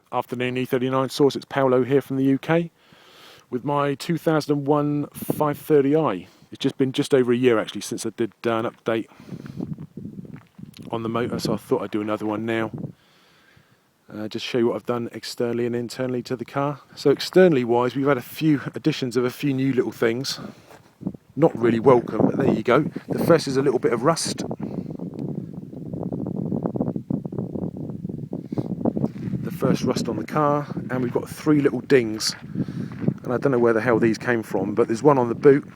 Afternoon E39 source, it's Paolo here from the UK with my 2001 530i. It's just been just over a year actually since I did an update on the motor, so I thought I'd do another one now. Just show you what I've done externally and internally to the car. So externally wise, we've had a few additions of a few new little things. Not really welcome, but there you go. The first is a little bit of rust. The first rust on the car, and we've got 3 little dings. And I don't know where the hell these came from, but there's one on the boot.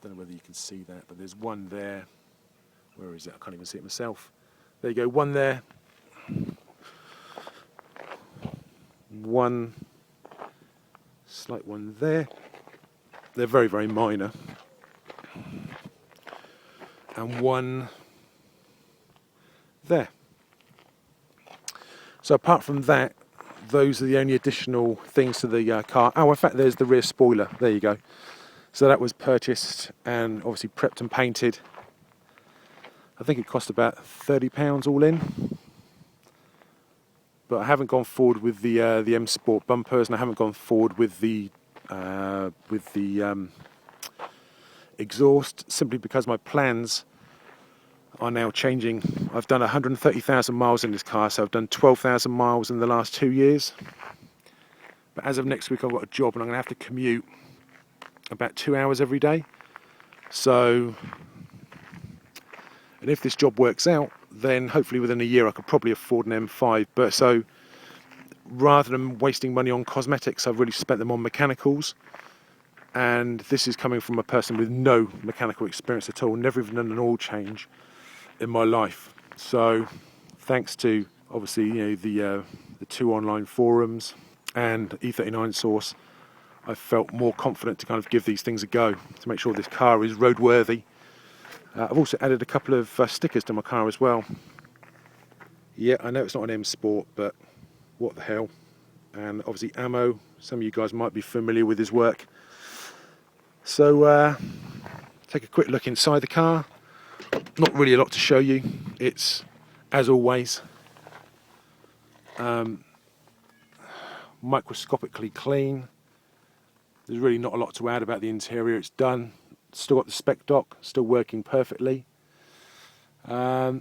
Don't know whether you can see that, but there's one there. Where is it? I can't even see it myself. There you go, one there. One slight one there. They're very, very minor. And one there. So apart from that, those are the only additional things to the car. Oh, in fact, there's the rear spoiler. There you go. So that was purchased and obviously prepped and painted. I think it cost about £30 all in. But I haven't gone forward with the M Sport bumpers, and I haven't gone forward with the exhaust, simply because my plans are now changing. I've done 130,000 miles in this car, so I've done 12,000 miles in the last 2 years. But as of next week, I've got a job and I'm going to have to commute about 2 hours every day. So, and if this job works out, then hopefully within a year I could probably afford an M5. But so, rather than wasting money on cosmetics, I've really spent them on mechanicals. And this is coming from a person with no mechanical experience at all, never even done an oil change in my life. So, thanks to obviously the 2 online forums and E39 source, I felt more confident to kind of give these things a go to make sure this car is roadworthy. I've also added a couple of stickers to my car as well. Yeah, I know it's not an M Sport, but what the hell. And obviously ammo, some of you guys might be familiar with his work. So take a quick look inside the car. Not really a lot to show you. It's, as always, microscopically clean. There's really not a lot to add about the interior. It's done. Still got the spec dock, still working perfectly. Yeah,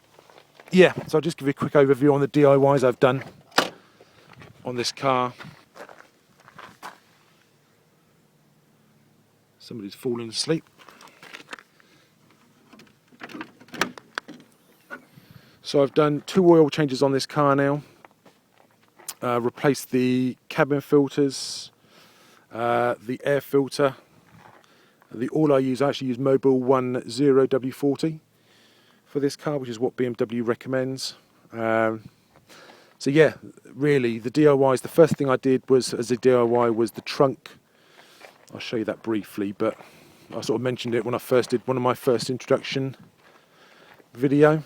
so I'll just give you a quick overview on the DIYs I've done on this car. Somebody's fallen asleep. So I've done 2 oil changes on this car now. Replaced the cabin filters, the air filter. The oil I actually use Mobil 10W40 for this car, which is what BMW recommends. So yeah, really the DIYs, the first thing I did was, as a DIY, was the trunk. I'll show you that briefly, but I sort of mentioned it when I first did one of my first introduction video.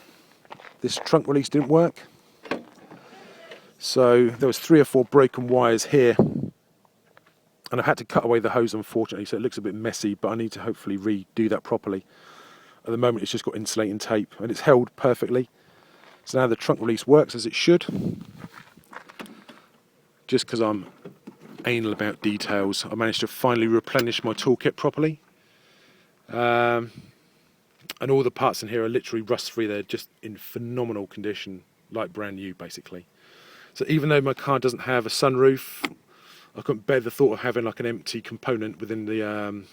This trunk release didn't work. So there was 3 or 4 broken wires here. And I've had to cut away the hose, unfortunately, so it looks a bit messy, but I need to hopefully redo that properly. At the moment, it's just got insulating tape, and it's held perfectly. So now the trunk release works as it should. Just because I'm anal about details, I managed to finally replenish my toolkit properly. And all the parts in here are literally rust-free. They're just in phenomenal condition, like brand new, basically. So even though my car doesn't have a sunroof, I couldn't bear the thought of having like an empty component within the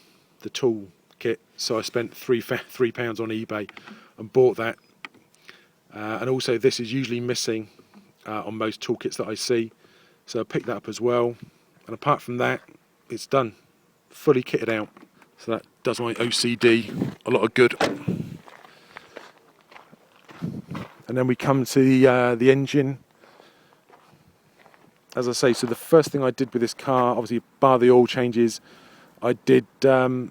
tool kit, so I spent £3 on eBay and bought that. And also this is usually missing on most toolkits that I see, so I picked that up as well. And apart from that, it's done, fully kitted out. So that does my OCD a lot of good. And then we come to the engine. As I say, so the first thing I did with this car, obviously bar the oil changes, I did the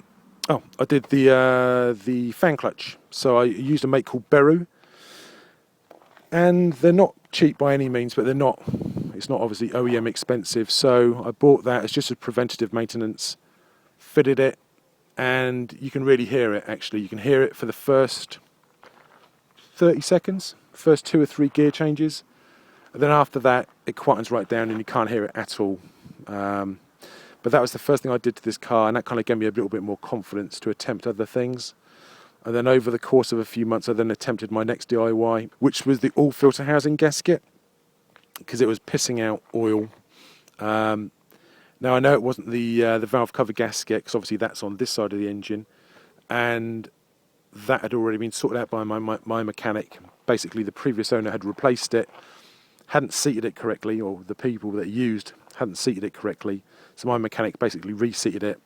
fan clutch. So I used a mate called Beru, and they're not cheap by any means, but it's not obviously OEM expensive. So I bought that as just a preventative maintenance, fitted it, and you can really hear it. Actually, you can hear it for the first 30 seconds, first 2 or 3 gear changes, and then after that it quietens right down and you can't hear it at all. But that was the first thing I did to this car, and that kind of gave me a little bit more confidence to attempt other things. And then over the course of a few months I then attempted my next DIY, which was the oil filter housing gasket, because it was pissing out oil. Now I know it wasn't the valve cover gasket, because obviously that's on this side of the engine, and that had already been sorted out by my mechanic. Basically the previous owner had replaced it, hadn't seated it correctly, or the people that used hadn't seated it correctly, so my mechanic basically reseated it,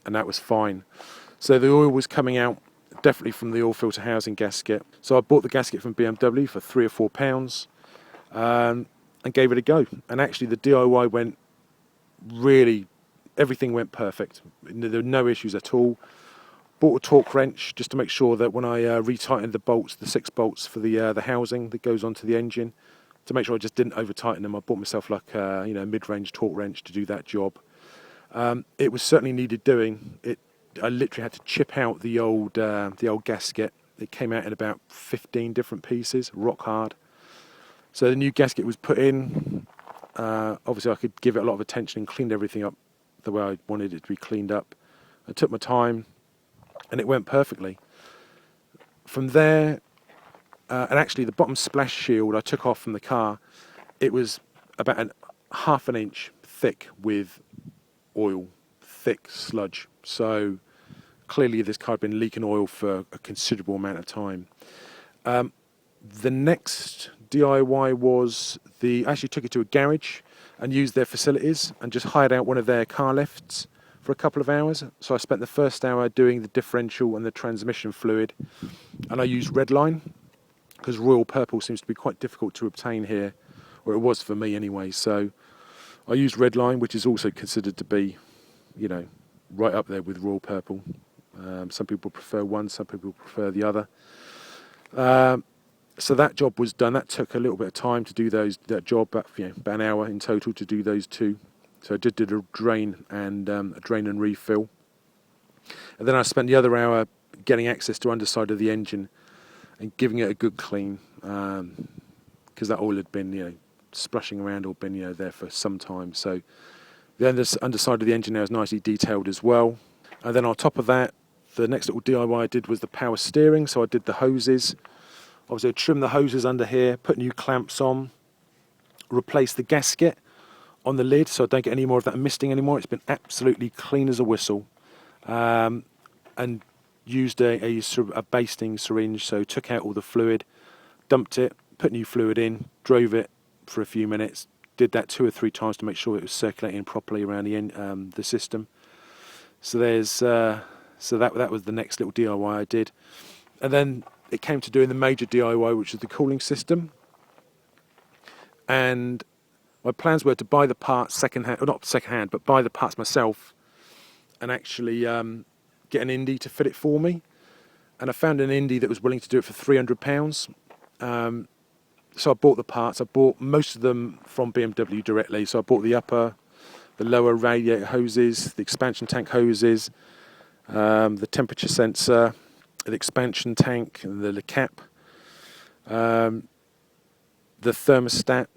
and that was fine. So the oil was coming out definitely from the oil filter housing gasket. So I bought the gasket from BMW for £3 or £4, and gave it a go. And actually the DIY went really, everything went perfect. There were no issues at all. Bought a torque wrench just to make sure that when I retightened the bolts, the 6 bolts for the housing that goes onto the engine, to make sure I just didn't over tighten them, I bought myself like a mid-range torque wrench to do that job. It was certainly needed doing. I literally had to chip out the old gasket. It came out in about 15 different pieces, rock hard. So the new gasket was put in. Obviously I could give it a lot of attention and cleaned everything up the way I wanted it to be cleaned up. I took my time, and it went perfectly. From there, and actually the bottom splash shield I took off from the car. It was about half an inch thick with oil, thick sludge. So clearly this car had been leaking oil for a considerable amount of time. The next DIY was I actually took it to a garage and used their facilities and just hired out one of their car lifts for a couple of hours. So I spent the first hour doing the differential and the transmission fluid, and I used Redline because Royal Purple seems to be quite difficult to obtain here, or it was for me anyway. So I used Redline, which is also considered to be, right up there with Royal Purple. Some people prefer one, some people prefer the other. So that job was done. That took a little bit of time to do that job, but about an hour in total to do those two. So I did a drain and refill, and then I spent the other hour getting access to underside of the engine and giving it a good clean, because that oil had been splashing around or been there for some time. So the underside of the engine now is nicely detailed as well. And then on top of that, the next little DIY I did was the power steering. So I did the hoses. Obviously I trimmed the hoses under here, put new clamps on, replaced the gasket on the lid so I don't get any more of that misting anymore. It's been absolutely clean as a whistle. And used a basting syringe, so took out all the fluid, dumped it, put new fluid in, drove it for a few minutes, did that 2 or 3 times to make sure it was circulating properly around the system. So that was the next little DIY I did. And then it came to doing the major DIY, which was the cooling system. And my plans were to buy the parts second-hand, or not second-hand, but buy the parts myself and actually get an indie to fit it for me. And I found an indie that was willing to do it for £300. So I bought the parts. I bought most of them from BMW directly. So I bought the lower radiator hoses, the expansion tank hoses, the temperature sensor, the expansion tank, and the cap, the thermostat.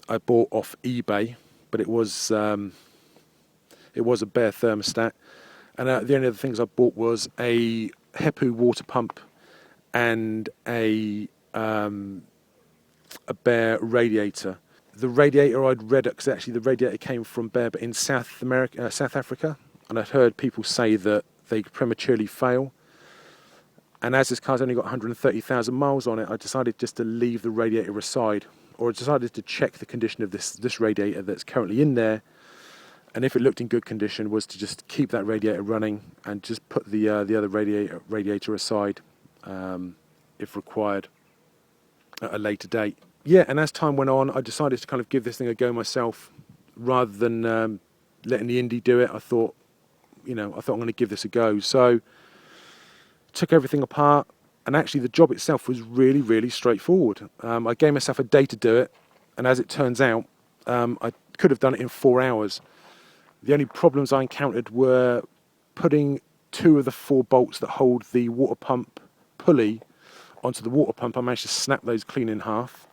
I bought off eBay, but it was a bare thermostat. And the only other things I bought was a HEPA water pump and a bare radiator. The radiator I'd read, because actually the radiator came from Bear, but in South Africa, and I'd heard people say that they prematurely fail. And as this car's only got 130,000 miles on it, I decided just to leave the radiator aside, or I decided to check the condition of this radiator that's currently in there, and if it looked in good condition, was to just keep that radiator running and just put the other radiator aside if required at a later date. Yeah, and as time went on, I decided to kind of give this thing a go myself rather than letting the indie do it. I thought I'm going to give this a go. So took everything apart, and actually the job itself was really, really straightforward. I gave myself a day to do it, and as it turns out, I could have done it in 4 hours. The only problems I encountered were putting 2 of the 4 bolts that hold the water pump pulley onto the water pump, I managed to snap those clean in half.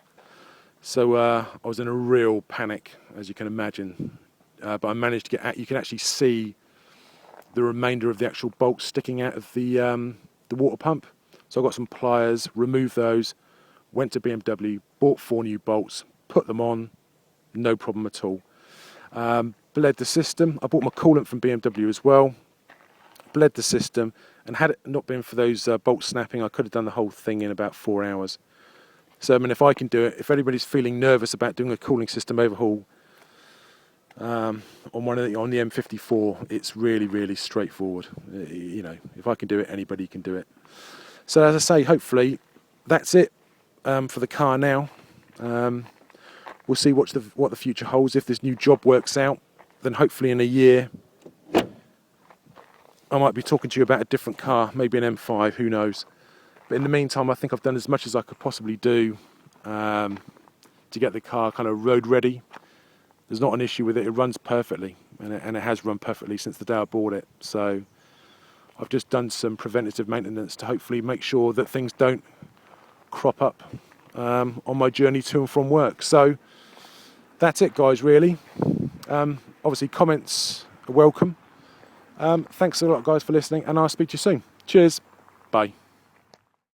So I was in a real panic, as you can imagine. But I managed to you can actually see the remainder of the actual bolts sticking out of the water pump. So I got some pliers, removed those, went to BMW, bought 4 new bolts, put them on, no problem at all. Bled the system. I bought my coolant from BMW as well. Bled the system, and had it not been for those bolts snapping, I could have done the whole thing in about 4 hours. So I mean, if I can do it, if anybody's feeling nervous about doing a cooling system overhaul on the M54, it's really, really straightforward. You know, if I can do it, anybody can do it. So as I say, hopefully that's it for the car now. We'll see what the future holds. If this new job works out, then hopefully in a year I might be talking to you about a different car, maybe an M5, who knows. But in the meantime, I think I've done as much as I could possibly do to get the car kind of road ready. There's not an issue with it. It runs perfectly, and it has run perfectly since the day I bought it. So I've just done some preventative maintenance to hopefully make sure that things don't crop up on my journey to and from work. So that's it, guys, really. Obviously, comments are welcome. Thanks a lot, guys, for listening, and I'll speak to you soon. Cheers. Bye.